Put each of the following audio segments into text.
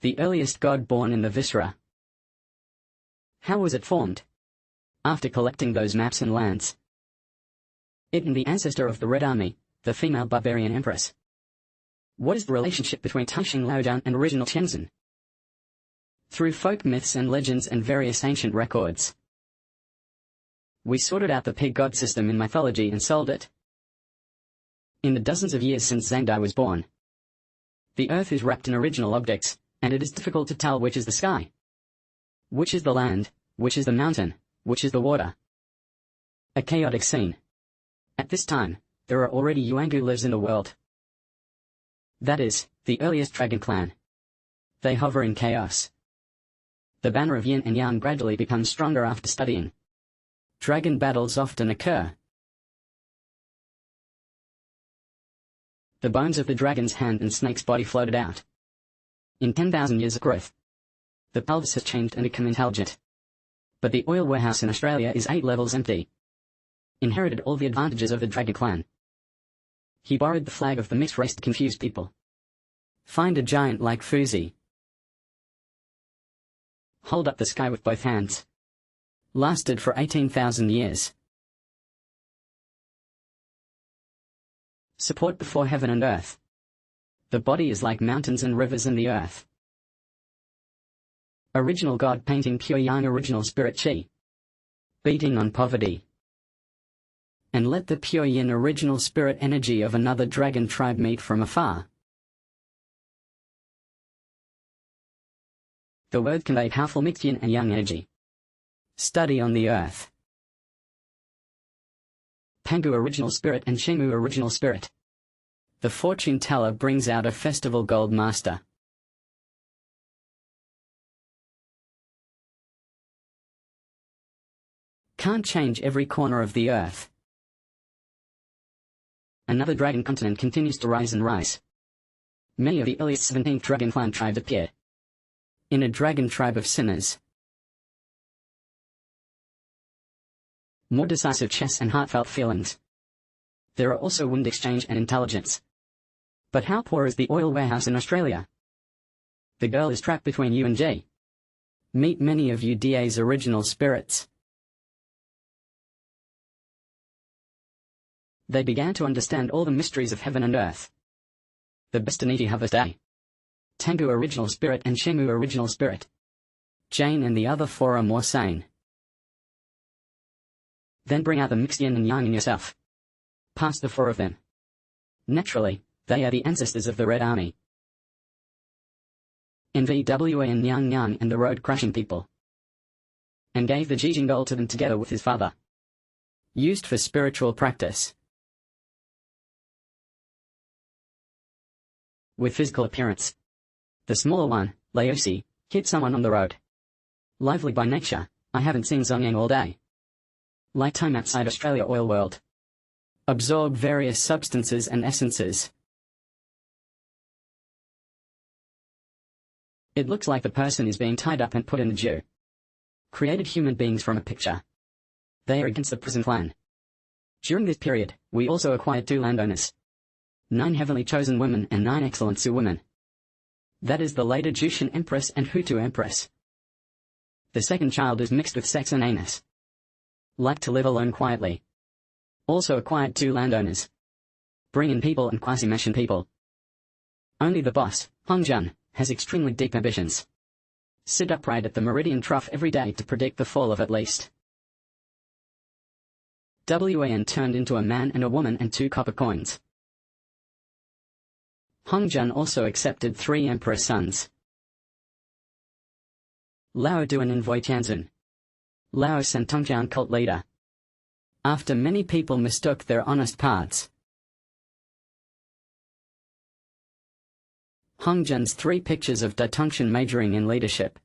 The earliest god born in the viscera. How was it formed? After collecting those maps and lands. It and the ancestor of the Red Army, the female barbarian empress. What is the relationship between Taisheng Laojian and original Tianzin? Through folk myths and legends and various ancient records. We sorted out the pig god system in mythology and sold it. In the dozens of years since Zhangdai was born, the earth is wrapped in original objects, and it is difficult to tell which is the sky, which is the land, which is the mountain, which is the water. A chaotic scene. At this time, there are already Yuangu lives in the world. That is, the earliest dragon clan. They hover in chaos. The banner of yin and yang gradually becomes stronger after studying. Dragon battles often occur. The bones of the dragon's hand and snake's body floated out. In 10,000 years of growth, the pelvis has changed and become intelligent. But the oil warehouse in Australia is 8 levels empty. Inherited all the advantages of the dragon clan. He borrowed the flag of the mixed race to confuse people. Find a giant like Fuzi. Hold up the sky with both hands. Lasted for 18,000 years. Support before heaven and earth. The body is like mountains and rivers and the earth. Original God painting pure yang original spirit chi. Beating on poverty. And let the pure yin original spirit energy of another dragon tribe meet from afar. The word convey powerful mixed yin and yang energy. Study on the earth. Pangu original spirit and Shemu original spirit. The fortune teller brings out a festival gold master. Can't change every corner of the earth. Another dragon continent continues to rise and rise. Many of the earliest 17th dragon clan tribes appeared. In a dragon tribe of sinners. More decisive chess and heartfelt feelings. There are also wound exchange and intelligence. But how poor is the oil warehouse in Australia? The girl is trapped between you and J. Meet many of UDA's original spirits. They began to understand all the mysteries of heaven and earth. The Bestiniti Harvest Day. Tangu original spirit and Shemu original spirit. Jane and the other 4 are more sane. Then bring out the mixed yin and yang in yourself. Past the 4 of them. Naturally, they are the ancestors of the Red Army. NVWA and Yang Yang and the road crushing people. And gave the Jijing gold to them together with his father. Used for spiritual practice. With physical appearance. The smaller one, Laosi, hit someone on the road. Lively by nature, I haven't seen Zongyang all day. Light time outside Australia oil world. Absorb various substances and essences. It looks like the person is being tied up and put in a Jew. Created human beings from a picture. They are against the prison clan. During this period, we also acquired 2 landowners. 9 heavenly chosen women and 9 excellent Sioux women. That is the later Jushin Empress and Hutu Empress. The second child is mixed with sex and anus. Like to live alone quietly. Also acquired 2 landowners. Bring in people and quasi-Meshan people. Only the boss, Hongjun, has extremely deep ambitions. Sit upright at the meridian trough every day to predict the fall of at least. WAN turned into a man and a woman and 2 copper coins. Hongjun also accepted 3 emperor sons. Lao Duan and Voi Tianzun. Lao Santongjian cult leader. After many people mistook their honest paths. Hongjun's 3 pictures of Daitongtian majoring in leadership.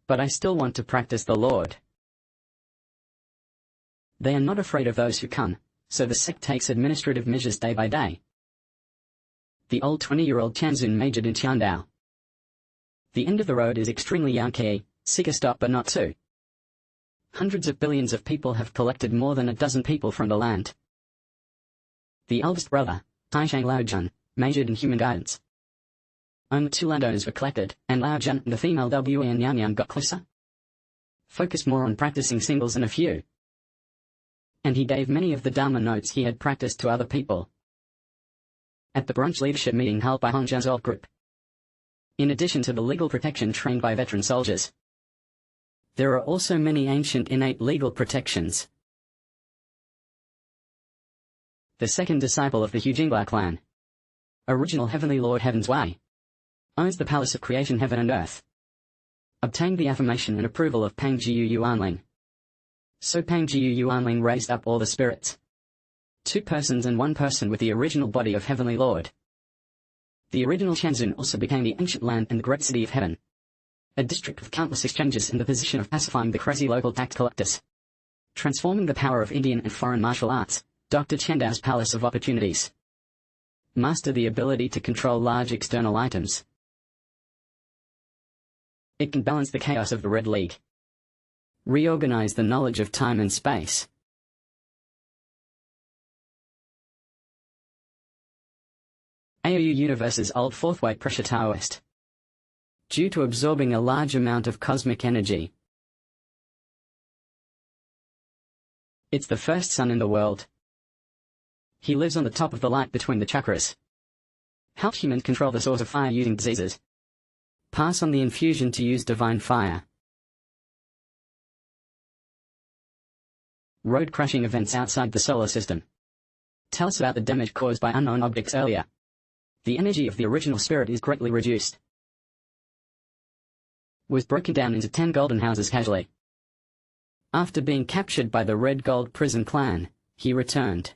But I still want to practice the Lord. They are not afraid of those who come, so the sect takes administrative measures day by day. The old 20-year-old Tianzun majored in Tiandao. The end of the road is extremely Yankee, seek a stop but not 2. Hundreds of billions of people have collected more than a dozen people from the land. The eldest brother, Taisheng Laojian, majored in human guidance. Only 2 landowners were collected, and Lao Jun and the female Wei and Yang Yang got closer. Focused more on practicing singles than a few. And he gave many of the Dharma notes he had practiced to other people. At the brunch leadership meeting held by Hong Jun's old group. In addition to the legal protection trained by veteran soldiers, there are also many ancient innate legal protections. The second disciple of the Hu Jingbao clan, original Heavenly Lord Heaven's Way, owns the palace of creation heaven and earth. Obtained the affirmation and approval of Pang Jiu Yuanling. So Pang Jiu Yuanling raised up all the spirits. 2 persons and 1 person with the original body of Heavenly Lord. The original Shenzhen also became the ancient land and the great city of heaven. A district with countless exchanges in the position of pacifying the crazy local tax collectors. Transforming the power of Indian and foreign martial arts, Dr. Chendao's Palace of Opportunities. Master the ability to control large external items. It can balance the chaos of the Red League. Reorganize the knowledge of time and space. AOU Universe's old 4th-way pressure Taoist. Due to absorbing a large amount of cosmic energy. It's the first sun in the world. He lives on the top of the light between the chakras. Help humans control the source of fire using diseases. Pass on the infusion to use divine fire. Road-crushing events outside the solar system. Tell us about the damage caused by unknown objects earlier. The energy of the original spirit is greatly reduced. Was broken down into 10 golden houses casually. After being captured by the Red Gold Prison clan, he returned.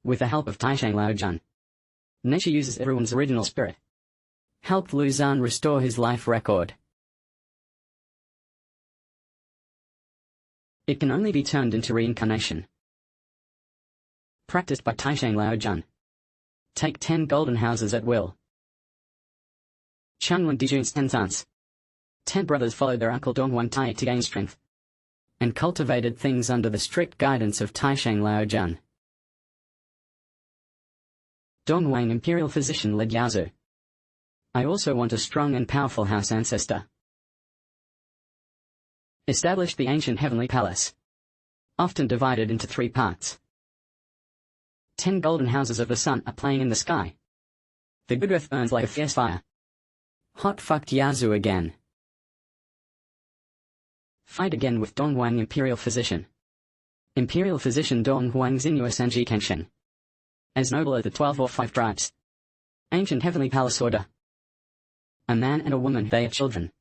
With the help of Taishang Laojun. Nature uses everyone's original spirit. Helped Luzan restore his life record. It can only be turned into reincarnation. Practiced by Taishang Laojun. Take 10 golden houses at will. Changwen Dijun's 10 sons. 10 brothers followed their uncle Donghuang Tai to gain strength. And cultivated things under the strict guidance of Taishang Laojun. Donghuang Imperial Physician led Yazu. I also want a strong and powerful house ancestor. Established the ancient heavenly palace. Often divided into 3 parts. 10 golden houses of the sun are playing in the sky. The good earth burns like a fierce fire. Hot fucked Yazu again. Fight again with Donghuang Imperial Physician. Imperial Physician Donghuang Xinyu Sanji Kenshin. As noble as the 12 or 5 tribes. Ancient heavenly palace order. A man and a woman, they are children.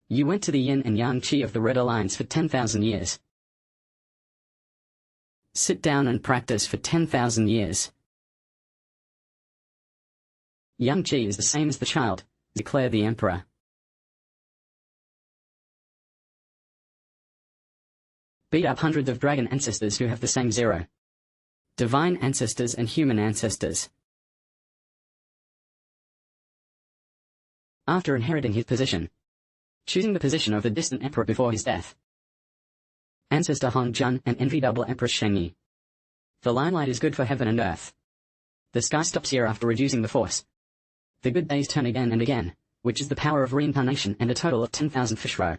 You went to the yin and yang chi of the Red Alliance for 10,000 years. Sit down and practice for 10,000 years. Yang chi is the same as the child, declared the emperor. Beat up hundreds of dragon ancestors who have the same 0. Divine ancestors and human ancestors. After inheriting his position. Choosing the position of the distant emperor before his death. Ancestor Hong Jun and enviable Empress Shengyi. The limelight is good for heaven and earth. The sky stops here after reducing the force. The good days turn again and again, which is the power of reincarnation and a total of 10,000 fishrow.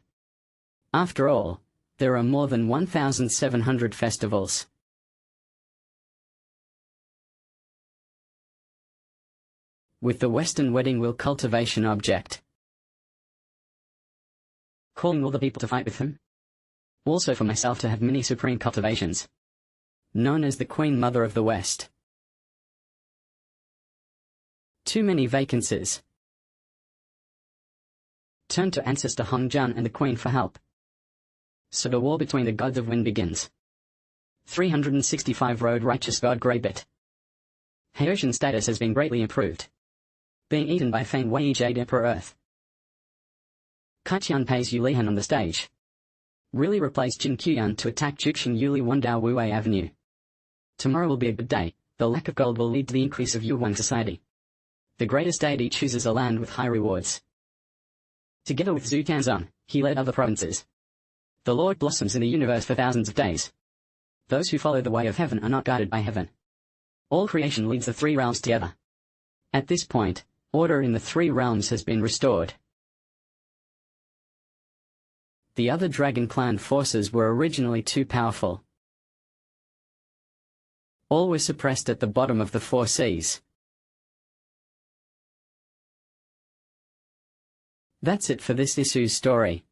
After all, there are more than 1,700 festivals. With the Western wedding wheel cultivation object. Calling all the people to fight with him. Also for myself to have many supreme cultivations. Known as the Queen Mother of the West. Too many vacancies. Turn to Ancestor Hong Jun and the Queen for help. So the war between the gods of wind begins. 365 Road Righteous God Greybit. Haoshan status has been greatly improved. Being eaten by Fang Wei Jade Emperor Earth. Kaiqian pays Yu Lihan on the stage. Really replaced Jin Qian to attack Juxing Yuli Wandao Wuwei Avenue. Tomorrow will be a good day. The lack of gold will lead to the increase of Yuhuang society. The greatest deity chooses a land with high rewards. Together with Zhu Tianzong, he led other provinces. The Lord blossoms in the universe for thousands of days. Those who follow the way of heaven are not guided by heaven. All creation leads the three realms together. At this point, order in the three realms has been restored. The other Dragon Clan forces were originally too powerful. All were suppressed at the bottom of the four seas. That's it for this issue's story.